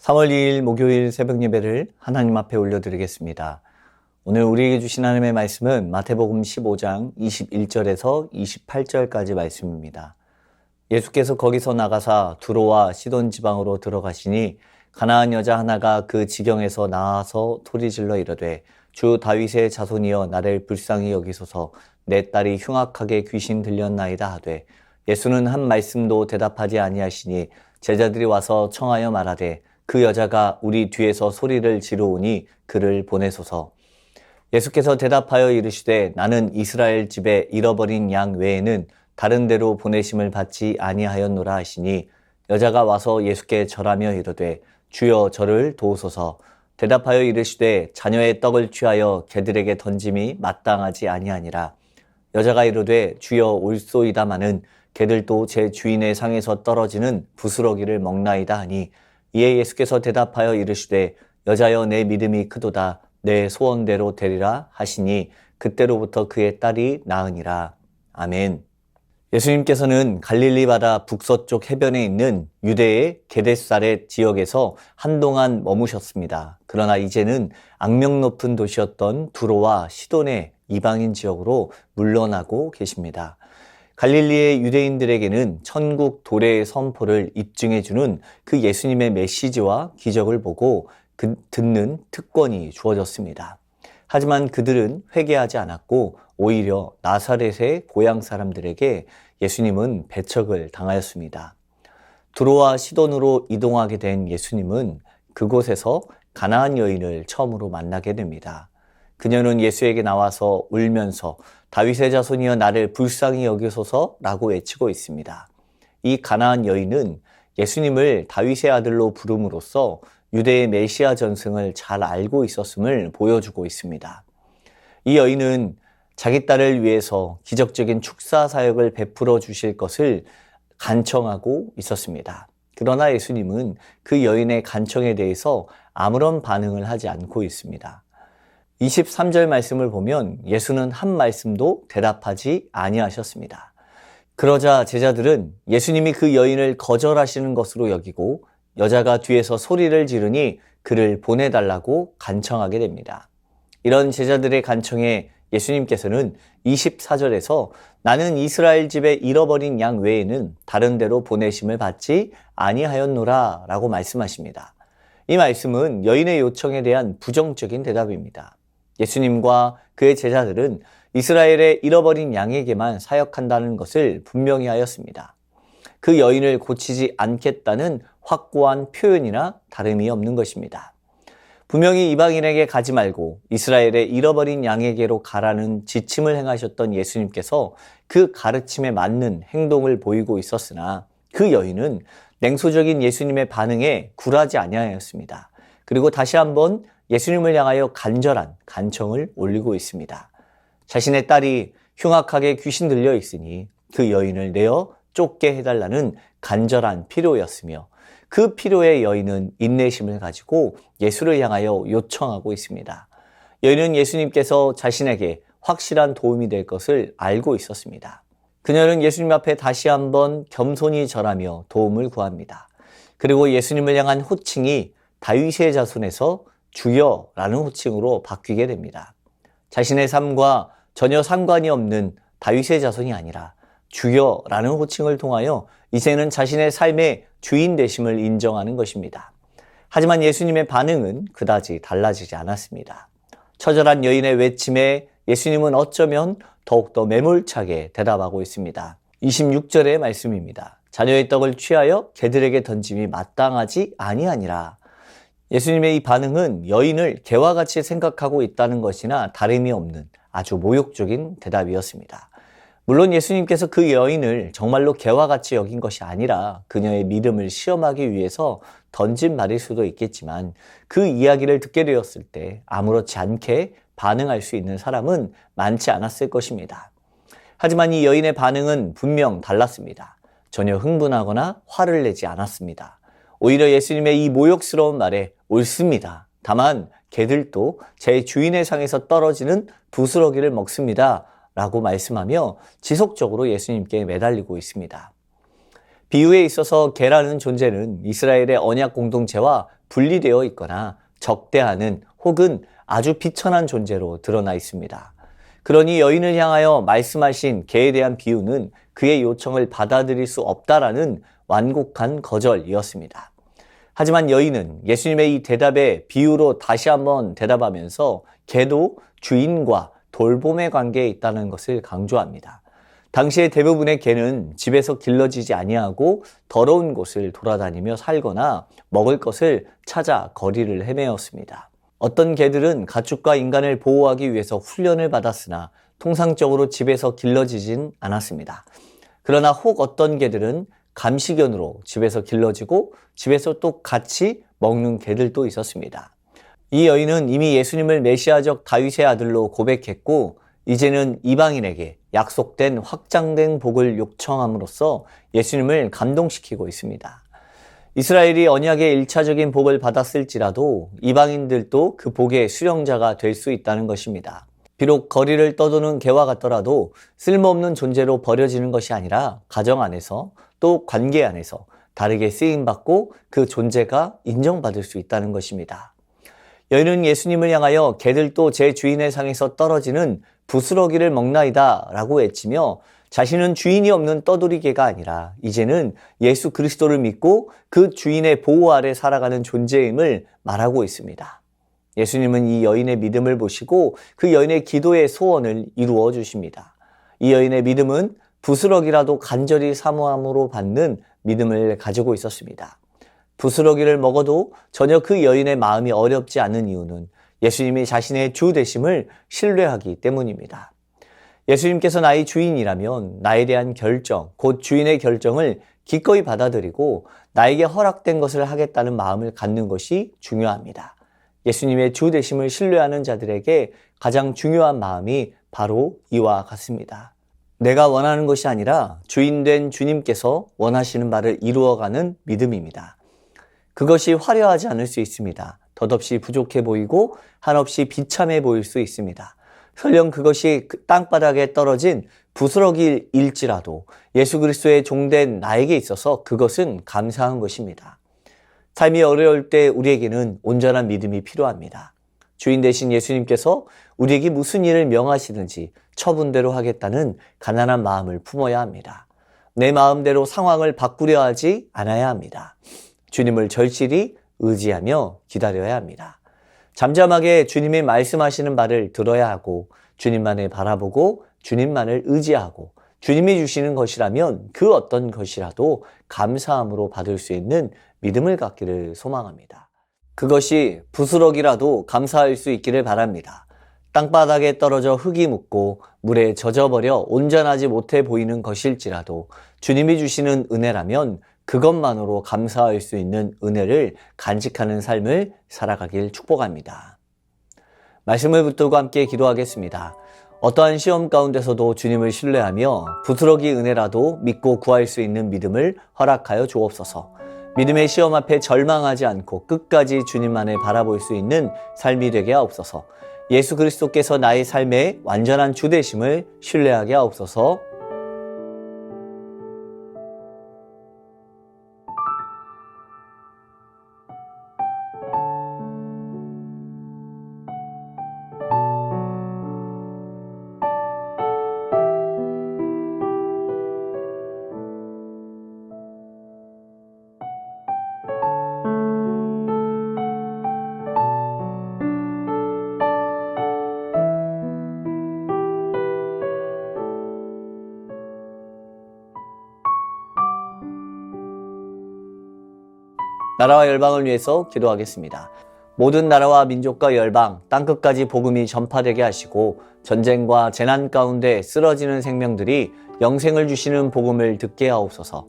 3월 2일 목요일 새벽 예배를 하나님 앞에 올려드리겠습니다. 오늘 우리에게 주신 하나님의 말씀은 마태복음 15장 21절에서 28절까지 말씀입니다. 예수께서 거기서 나가사 두로와 시돈 지방으로 들어가시니 가나안 여자 하나가 그 지경에서 나와서 소리질러 이르되 주 다윗의 자손이여 나를 불쌍히 여기소서 내 딸이 흉악하게 귀신 들렸나이다 하되 예수는 한 말씀도 대답하지 아니하시니 제자들이 와서 청하여 말하되 그 여자가 우리 뒤에서 소리를 지르오니 그를 보내소서. 예수께서 대답하여 이르시되 나는 이스라엘 집에 잃어버린 양 외에는 다른 데로 보내심을 받지 아니하였노라 하시니 여자가 와서 예수께 절하며 이르되 주여 저를 도우소서. 대답하여 이르시되 자녀의 떡을 취하여 개들에게 던짐이 마땅하지 아니하니라. 여자가 이르되 주여 올소이다마는 개들도 제 주인의 상에서 떨어지는 부스러기를 먹나이다 하니 이에 예수께서 대답하여 이르시되 여자여 내 믿음이 크도다 내 소원대로 되리라 하시니 그때로부터 그의 딸이 나으니라. 아멘. 예수님께서는 갈릴리 바다 북서쪽 해변에 있는 유대의 게데사렛 지역에서 한동안 머무셨습니다. 그러나 이제는 악명 높은 도시였던 두로와 시돈의 이방인 지역으로 물러나고 계십니다. 갈릴리의 유대인들에게는 천국 도래의 선포를 입증해주는 그 예수님의 메시지와 기적을 보고 듣는 특권이 주어졌습니다. 하지만 그들은 회개하지 않았고 오히려 나사렛의 고향 사람들에게 예수님은 배척을 당하였습니다. 두로와 시돈으로 이동하게 된 예수님은 그곳에서 가나안 여인을 처음으로 만나게 됩니다. 그녀는 예수에게 나와서 울면서 다윗의 자손이여 나를 불쌍히 여기소서라고 외치고 있습니다. 이 가나안 여인은 예수님을 다윗의 아들로 부름으로써 유대의 메시아 전승을 잘 알고 있었음을 보여주고 있습니다. 이 여인은 자기 딸을 위해서 기적적인 축사 사역을 베풀어 주실 것을 간청하고 있었습니다. 그러나 예수님은 그 여인의 간청에 대해서 아무런 반응을 하지 않고 있습니다. 23절 말씀을 보면 예수는 한 말씀도 대답하지 아니하셨습니다. 그러자 제자들은 예수님이 그 여인을 거절하시는 것으로 여기고 여자가 뒤에서 소리를 지르니 그를 보내달라고 간청하게 됩니다. 이런 제자들의 간청에 예수님께서는 24절에서 나는 이스라엘 집에 잃어버린 양 외에는 다른 데로 보내심을 받지 아니하였노라 라고 말씀하십니다. 이 말씀은 여인의 요청에 대한 부정적인 대답입니다. 예수님과 그의 제자들은 이스라엘의 잃어버린 양에게만 사역한다는 것을 분명히 하였습니다. 그 여인을 고치지 않겠다는 확고한 표현이나 다름이 없는 것입니다. 분명히 이방인에게 가지 말고 이스라엘의 잃어버린 양에게로 가라는 지침을 행하셨던 예수님께서 그 가르침에 맞는 행동을 보이고 있었으나 그 여인은 냉소적인 예수님의 반응에 굴하지 아니하였습니다. 그리고 다시 한번 예수님을 향하여 간절한 간청을 올리고 있습니다. 자신의 딸이 흉악하게 귀신 들려 있으니 그 여인을 내어 쫓게 해달라는 간절한 필요였으며 그 필요의 여인은 인내심을 가지고 예수를 향하여 요청하고 있습니다. 여인은 예수님께서 자신에게 확실한 도움이 될 것을 알고 있었습니다. 그녀는 예수님 앞에 다시 한번 겸손히 절하며 도움을 구합니다. 그리고 예수님을 향한 호칭이 다윗의 자손에서 주여라는 호칭으로 바뀌게 됩니다. 자신의 삶과 전혀 상관이 없는 다윗의 자손이 아니라 주여라는 호칭을 통하여 이제는 자신의 삶의 주인 되심을 인정하는 것입니다. 하지만 예수님의 반응은 그다지 달라지지 않았습니다. 처절한 여인의 외침에 예수님은 어쩌면 더욱더 매몰차게 대답하고 있습니다. 26절의 말씀입니다. 자녀의 떡을 취하여 개들에게 던짐이 마땅하지 아니하니라. 예수님의 이 반응은 여인을 개와 같이 생각하고 있다는 것이나 다름이 없는 아주 모욕적인 대답이었습니다. 물론 예수님께서 그 여인을 정말로 개와 같이 여긴 것이 아니라 그녀의 믿음을 시험하기 위해서 던진 말일 수도 있겠지만 그 이야기를 듣게 되었을 때 아무렇지 않게 반응할 수 있는 사람은 많지 않았을 것입니다. 하지만 이 여인의 반응은 분명 달랐습니다. 전혀 흥분하거나 화를 내지 않았습니다. 오히려 예수님의 이 모욕스러운 말에 옳습니다. 다만 개들도 제 주인의 상에서 떨어지는 부스러기를 먹습니다. 라고 말씀하며 지속적으로 예수님께 매달리고 있습니다. 비유에 있어서 개라는 존재는 이스라엘의 언약 공동체와 분리되어 있거나 적대하는 혹은 아주 비천한 존재로 드러나 있습니다. 그러니 여인을 향하여 말씀하신 개에 대한 비유는 그의 요청을 받아들일 수 없다라는 완곡한 거절이었습니다. 하지만 여인은 예수님의 이 대답에 비유로 다시 한번 대답하면서 개도 주인과 돌봄의 관계에 있다는 것을 강조합니다. 당시의 대부분의 개는 집에서 길러지지 아니하고 더러운 곳을 돌아다니며 살거나 먹을 것을 찾아 거리를 헤매었습니다. 어떤 개들은 가축과 인간을 보호하기 위해서 훈련을 받았으나 통상적으로 집에서 길러지진 않았습니다. 그러나 혹 어떤 개들은 감시견으로 집에서 길러지고 집에서 또 같이 먹는 개들도 있었습니다. 이 여인은 이미 예수님을 메시아적 다윗의 아들로 고백했고 이제는 이방인에게 약속된 확장된 복을 요청함으로써 예수님을 감동시키고 있습니다. 이스라엘이 언약의 1차적인 복을 받았을지라도 이방인들도 그 복의 수령자가 될 수 있다는 것입니다. 비록 거리를 떠도는 개와 같더라도 쓸모없는 존재로 버려지는 것이 아니라 가정 안에서 또 관계 안에서 다르게 쓰임받고 그 존재가 인정받을 수 있다는 것입니다. 여인은 예수님을 향하여 개들도 제 주인의 상에서 떨어지는 부스러기를 먹나이다 라고 외치며 자신은 주인이 없는 떠돌이개가 아니라 이제는 예수 그리스도를 믿고 그 주인의 보호 아래 살아가는 존재임을 말하고 있습니다. 예수님은 이 여인의 믿음을 보시고 그 여인의 기도의 소원을 이루어 주십니다. 이 여인의 믿음은 부스러기라도 간절히 사모함으로 받는 믿음을 가지고 있었습니다. 부스러기를 먹어도 전혀 그 여인의 마음이 어렵지 않은 이유는 예수님이 자신의 주 되심을 신뢰하기 때문입니다. 예수님께서 나의 주인이라면 나에 대한 결정, 곧 주인의 결정을 기꺼이 받아들이고 나에게 허락된 것을 하겠다는 마음을 갖는 것이 중요합니다. 예수님의 주 되심을 신뢰하는 자들에게 가장 중요한 마음이 바로 이와 같습니다. 내가 원하는 것이 아니라 주인된 주님께서 원하시는 바를 이루어가는 믿음입니다. 그것이 화려하지 않을 수 있습니다. 덧없이 부족해 보이고 한없이 비참해 보일 수 있습니다. 설령 그것이 땅바닥에 떨어진 부스러기일지라도 예수 그리스도의 종된 나에게 있어서 그것은 감사한 것입니다. 삶이 어려울 때 우리에게는 온전한 믿음이 필요합니다. 주인 되신 예수님께서 우리에게 무슨 일을 명하시든지 처분대로 하겠다는 가난한 마음을 품어야 합니다. 내 마음대로 상황을 바꾸려 하지 않아야 합니다. 주님을 절실히 의지하며 기다려야 합니다. 잠잠하게 주님이 말씀하시는 바를 들어야 하고 주님만을 바라보고 주님만을 의지하고 주님이 주시는 것이라면 그 어떤 것이라도 감사함으로 받을 수 있는 믿음을 갖기를 소망합니다. 그것이 부스러기라도 감사할 수 있기를 바랍니다. 땅바닥에 떨어져 흙이 묻고 물에 젖어버려 온전하지 못해 보이는 것일지라도 주님이 주시는 은혜라면 그것만으로 감사할 수 있는 은혜를 간직하는 삶을 살아가길 축복합니다. 말씀을 붙들고 함께 기도하겠습니다. 어떠한 시험 가운데서도 주님을 신뢰하며 부스러기 은혜라도 믿고 구할 수 있는 믿음을 허락하여 주옵소서. 믿음의 시험 앞에 절망하지 않고 끝까지 주님만을 바라볼 수 있는 삶이 되게 하옵소서. 예수 그리스도께서 나의 삶의 완전한 주 되심을 신뢰하게 하옵소서. 나라와 열방을 위해서 기도하겠습니다. 모든 나라와 민족과 열방, 땅끝까지 복음이 전파되게 하시고 전쟁과 재난 가운데 쓰러지는 생명들이 영생을 주시는 복음을 듣게 하옵소서.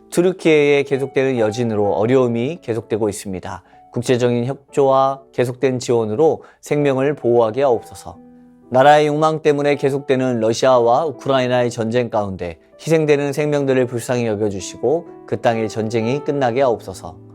투르키예에 계속되는 여진으로 어려움이 계속되고 있습니다. 국제적인 협조와 계속된 지원으로 생명을 보호하게 하옵소서. 나라의 욕망 때문에 계속되는 러시아와 우크라이나의 전쟁 가운데 희생되는 생명들을 불쌍히 여겨주시고 그 땅의 전쟁이 끝나게 하옵소서.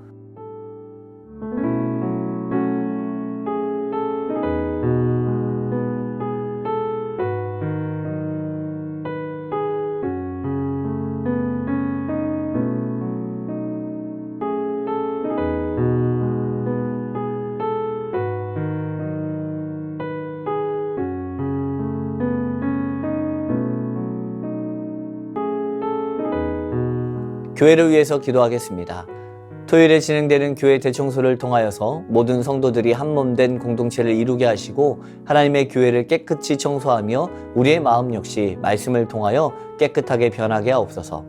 교회를 위해서 기도하겠습니다. 토요일에 진행되는 교회 대청소를 통하여서 모든 성도들이 한몸된 공동체를 이루게 하시고 하나님의 교회를 깨끗이 청소하며 우리의 마음 역시 말씀을 통하여 깨끗하게 변하게 하옵소서.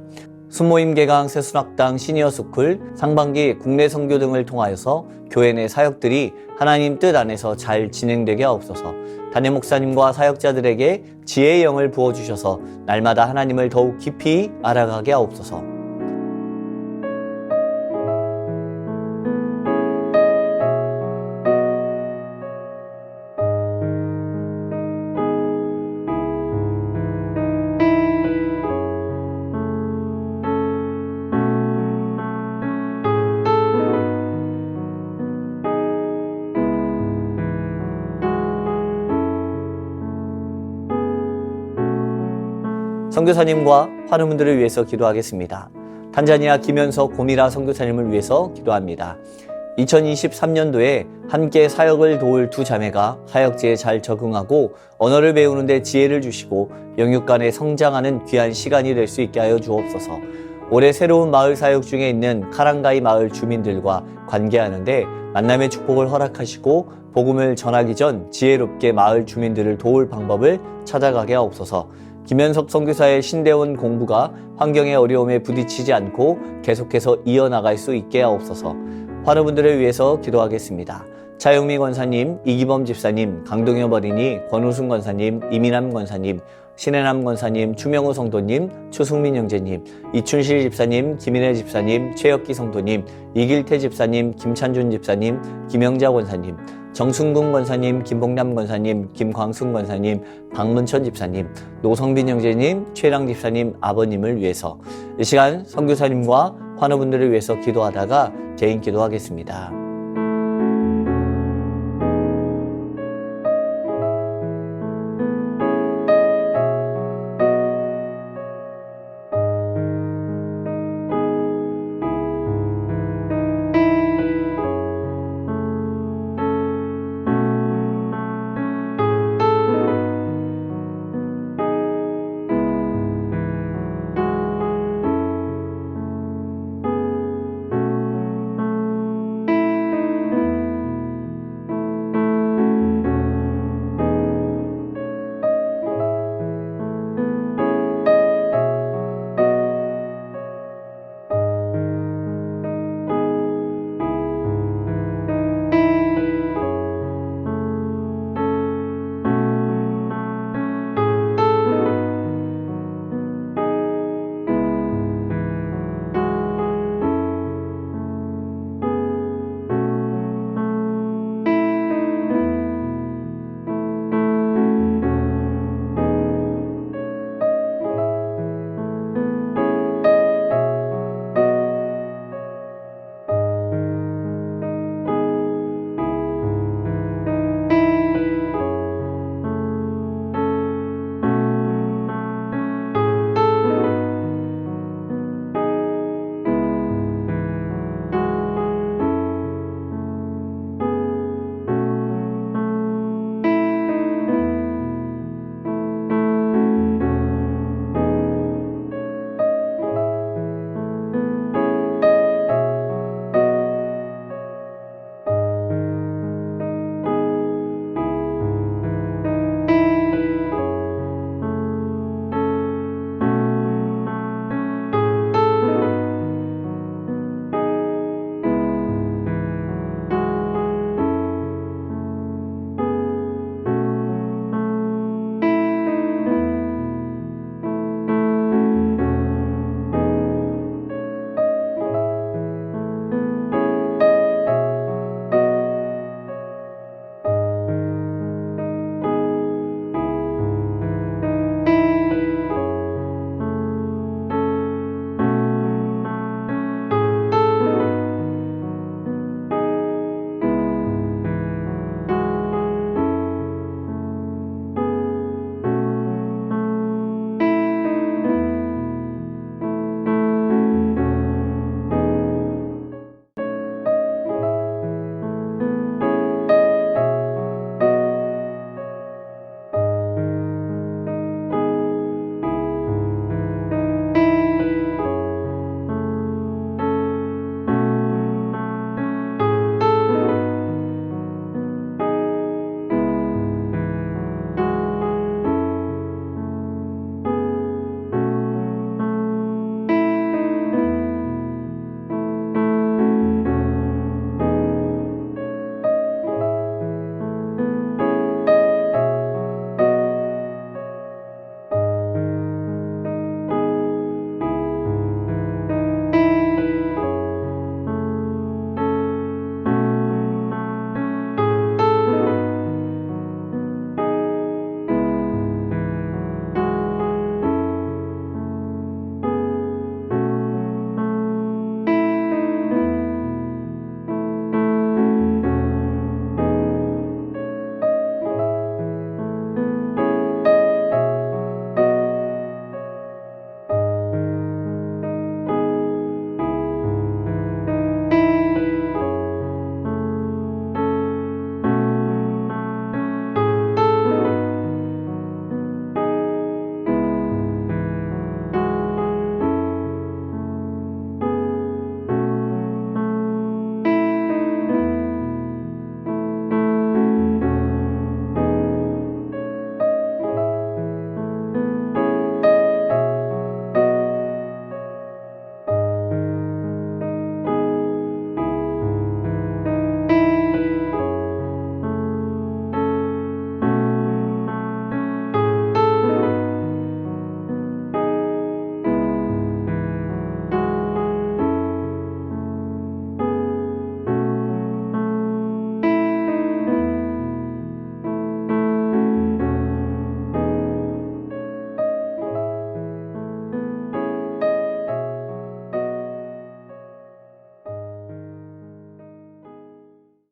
순모임 개강 새순학당 시니어스쿨 상반기 국내 선교 등을 통하여서 교회 내 사역들이 하나님 뜻 안에서 잘 진행되게 하옵소서. 담임 목사님과 사역자들에게 지혜의 영을 부어주셔서 날마다 하나님을 더욱 깊이 알아가게 하옵소서. 선교사님과 환우분들을 위해서 기도하겠습니다. 탄자니아 김현석 고미라 선교사님을 위해서 기도합니다. 2023년도에 함께 사역을 도울 두 자매가 사역지에 잘 적응하고 언어를 배우는 데 지혜를 주시고 영육 간에 성장하는 귀한 시간이 될 수 있게 하여 주옵소서. 올해 새로운 마을 사역 중에 있는 카랑가이 마을 주민들과 관계하는데 만남의 축복을 허락하시고 복음을 전하기 전 지혜롭게 마을 주민들을 도울 방법을 찾아가게 하옵소서. 김현섭 선교사의 신대원 공부가 환경의 어려움에 부딪히지 않고 계속해서 이어나갈 수 있게 하옵소서. 환우분들을 위해서 기도하겠습니다. 차영미 권사님, 이기범 집사님, 강동엽 어린이, 권우순 권사님, 이민남 권사님, 신혜남 권사님, 추명호 성도님, 추승민 형제님, 이춘실 집사님, 김인혜 집사님, 최혁기 성도님, 이길태 집사님, 김찬준 집사님, 김영자 권사님, 정순근 권사님, 김봉남 권사님, 김광순 권사님, 박문천 집사님, 노성빈 형제님, 최랑 집사님 아버님을 위해서 이 시간 선교사님과 환우분들을 위해서 기도하다가 개인 기도하겠습니다.